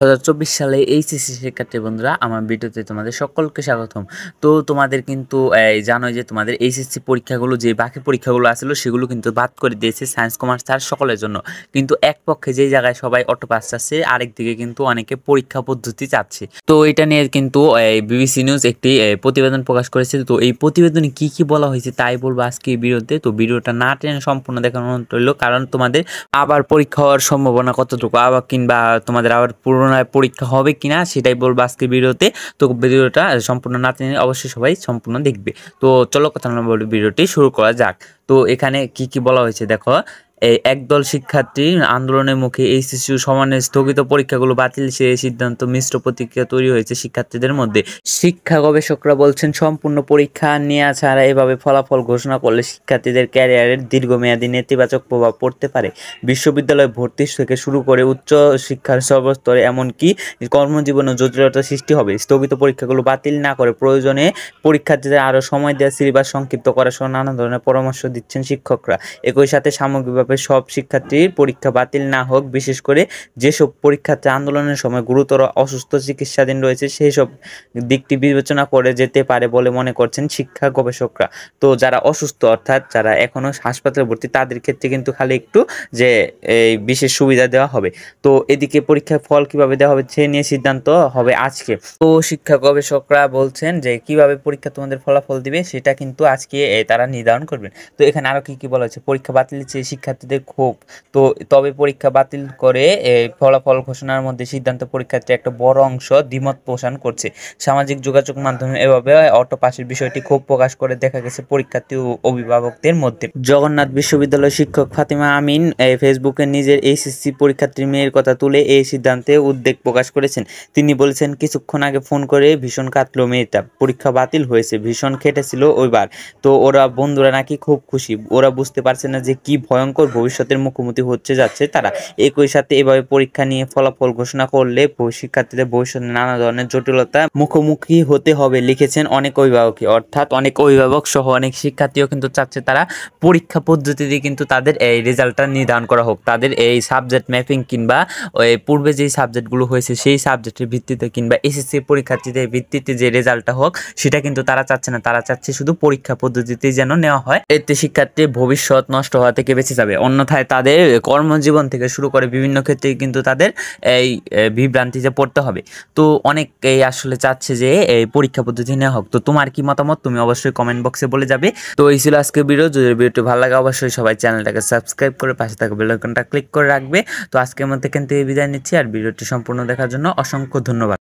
2024 সালে এইচএসসি শিক্ষার্থী বন্ধুরা, আমার ভিডিওতে তোমাদের সকলকে স্বাগতম। তো তোমাদের কিন্তু জানোই যে তোমাদের এইচএসসি পরীক্ষাগুলো যে বাকি পরীক্ষাগুলো আসলো সেগুলো কিন্তু বাদ করে দিয়েছে সায়েন্স কমার্স আর সকলের জন্য। কিন্তু এক পক্ষে যেই জায়গায় সবাই অটো পাস চাচ্ছে, আরেক দিকে কিন্তু অনেকে পরীক্ষা পদ্ধতি চাচ্ছে। তো এটা নিয়ে কিন্তু বিবিসি নিউজ একটি প্রতিবেদন প্রকাশ করেছে। তো এই প্রতিবেদনে কি কি বলা হয়েছে তাই বলবো আজকে এই ভিডিওতে। তো ভিডিওটা না টেনে সম্পূর্ণ দেখানো হলো, কারণ তোমাদের আবার পরীক্ষা হওয়ার সম্ভাবনা কতটুকু, আবার কিংবা তোমাদের আবার পুনরায় পরীক্ষা হবে কিনা সেটাই বলবো আজকের ভিডিওতে। তো ভিডিওটা সম্পূর্ণ না টেনে অবশ্যই সবাই সম্পূর্ণ দেখবে। তো চলো কথা না বলে ভিডিওটি শুরু করা যাক। তো এখানে কি কি বলা হয়েছে দেখো। এই একদল শিক্ষার্থী আন্দোলনের মুখে এইচএসসি সমানের স্থগিত পরীক্ষাগুলো বাতিল সে সিদ্ধান্ত মিশ্র প্রতিক্রিয়া তৈরি হয়েছে শিক্ষার্থীদের মধ্যে। শিক্ষা গবেষকরা বলছেন, সম্পূর্ণ পরীক্ষা নেওয়া ছাড়া এভাবে ফলাফল ঘোষণা করলে শিক্ষার্থীদের ক্যারিয়ারের দীর্ঘমেয়াদী নেতিবাচক প্রভাব পড়তে পারে। বিশ্ববিদ্যালয় ভর্তি থেকে শুরু করে উচ্চ শিক্ষার সর্বস্তরে এমনকি কর্মজীবনে জটিলতা সৃষ্টি হবে। স্থগিত পরীক্ষাগুলো বাতিল না করে প্রয়োজনে পরীক্ষার্থীদের আরও সময় দেওয়া, সিলেবাস সংক্ষিপ্ত করা সহ নানা ধরনের পরামর্শ দিচ্ছেন শিক্ষকরা। একই সাথে সামগ্রিকভাবে সব শিক্ষার্থীর পরীক্ষা বাতিল না হোক, বিশেষ করে যেসব পরীক্ষার্থী আন্দোলনের সময় গুরুতর অসুস্থ চিকিৎসাধীন রয়েছে সেই সব দিকটি বিবেচনা করে যেতে পারে বলে মনে করছেন শিক্ষা গবেষকরা। তো যারা অসুস্থ অর্থাৎ যারা এখনো হাসপাতালে ভর্তি তাদের ক্ষেত্রে কিন্তু খালি একটু যে এই বিশেষ সুবিধা দেওয়া হবে। তো এদিকে পরীক্ষার ফল কিভাবে দেওয়া হবে সে নিয়ে সিদ্ধান্ত হবে আজকে। তো শিক্ষা গবেষকরা বলছেন যে কিভাবে পরীক্ষা তোমাদের ফলাফল দিবে সেটা কিন্তু আজকে তারা নির্ধারণ করবেন। তো এখানে আরো কি কি বলা হয়েছে, পরীক্ষা বাতিল চেয়ে শিক্ষার্থীদের ক্ষোভ। তো তবে পরীক্ষা বাতিল করে ফলাফল ঘোষণার মধ্যে সিদ্ধান্ত পরীক্ষার্থীর একটা বড় অংশ দ্বিমত পোষণ করছে। সামাজিক যোগাযোগ মাধ্যমে এভাবে অটো পাসের বিষয়টি ক্ষোভ প্রকাশ করে দেখা গেছে পরীক্ষার্থী ও অভিভাবকদের মধ্যে। জগন্নাথ বিশ্ববিদ্যালয়ের শিক্ষক ফাতিমা আমিন ফেসবুকে নিজের এইচএসসি পরীক্ষার্থীর মেয়ের কথা তুলে এই সিদ্ধান্তে উদ্বেগ প্রকাশ করেছেন। তিনি বলেছেন, কিছুক্ষণ আগে ফোন করে ভীষণ কাঁদলো মেয়েটা, পরীক্ষা বাতিল হয়েছে, ভীষণ খেটেছিল ওইবার। তো ওরা বন্ধুরা নাকি খুব খুশি, ওরা বুঝতে পারছে না যে কি ভয়ঙ্কর ভবিষ্যতের মুখোমুখি হচ্ছে যাচ্ছে তারা। একই সাথে এভাবে পরীক্ষা নিয়ে ফলাফল ঘোষণা করলে শিক্ষার্থীদের ভবিষ্যতে নানা ধরনের জটিলতা মুখোমুখি হতে হবে, লিখেছেন অনেক অভিভাবক। অর্থাৎ অনেক অভিভাবক সহ অনেক শিক্ষার্থীও কিন্তু চাচ্ছে তারা পরীক্ষা পদ্ধতিতে কিন্তু তাদের এই রেজাল্টটা নির্ধারণ করা হোক, তাদের এই সাবজেক্ট ম্যাপিং কিংবা ওই পূর্বে যেই সাবজেক্টগুলো হয়েছে সেই সাবজেক্টের ভিত্তিতে কিংবা এসএসসি পরীক্ষার্থীদের ভিত্তিতে যে রেজাল্টটা হোক সেটা কিন্তু তারা চাচ্ছে না। তারা চাচ্ছে শুধু পরীক্ষা পদ্ধতিতে যেন নেওয়া হয়, এতে শিক্ষার্থীর ভবিষ্যৎ নষ্ট হওয়া থেকে বেঁচে যাবে। অন্যথায় তাদের কর্মজীবন থেকে শুরু করে বিভিন্ন ক্ষেত্রে কিন্তু তাদের এই বিভ্রান্তিতে পড়তে হবে। তো অনেকেই আসলে চাচ্ছে যে এই পরীক্ষা পদ্ধতি নেওয়া হোক। তো তোমার কি মতামত তুমি অবশ্যই কমেন্ট বক্সে বলে যাবে। তো এই ছিল আজকের ভিডিও। যদি ভিডিওটি ভালো লাগে অবশ্যই সবাই চ্যানেলটাকে সাবস্ক্রাইব করে পাশে থাকা বেল আইকনটা ক্লিক করে রাখবে। তো আজকের মধ্যে এখান থেকে বিদায় নিচ্ছি, আর ভিডিওটি সম্পূর্ণ দেখার জন্য অসংখ্য ধন্যবাদ।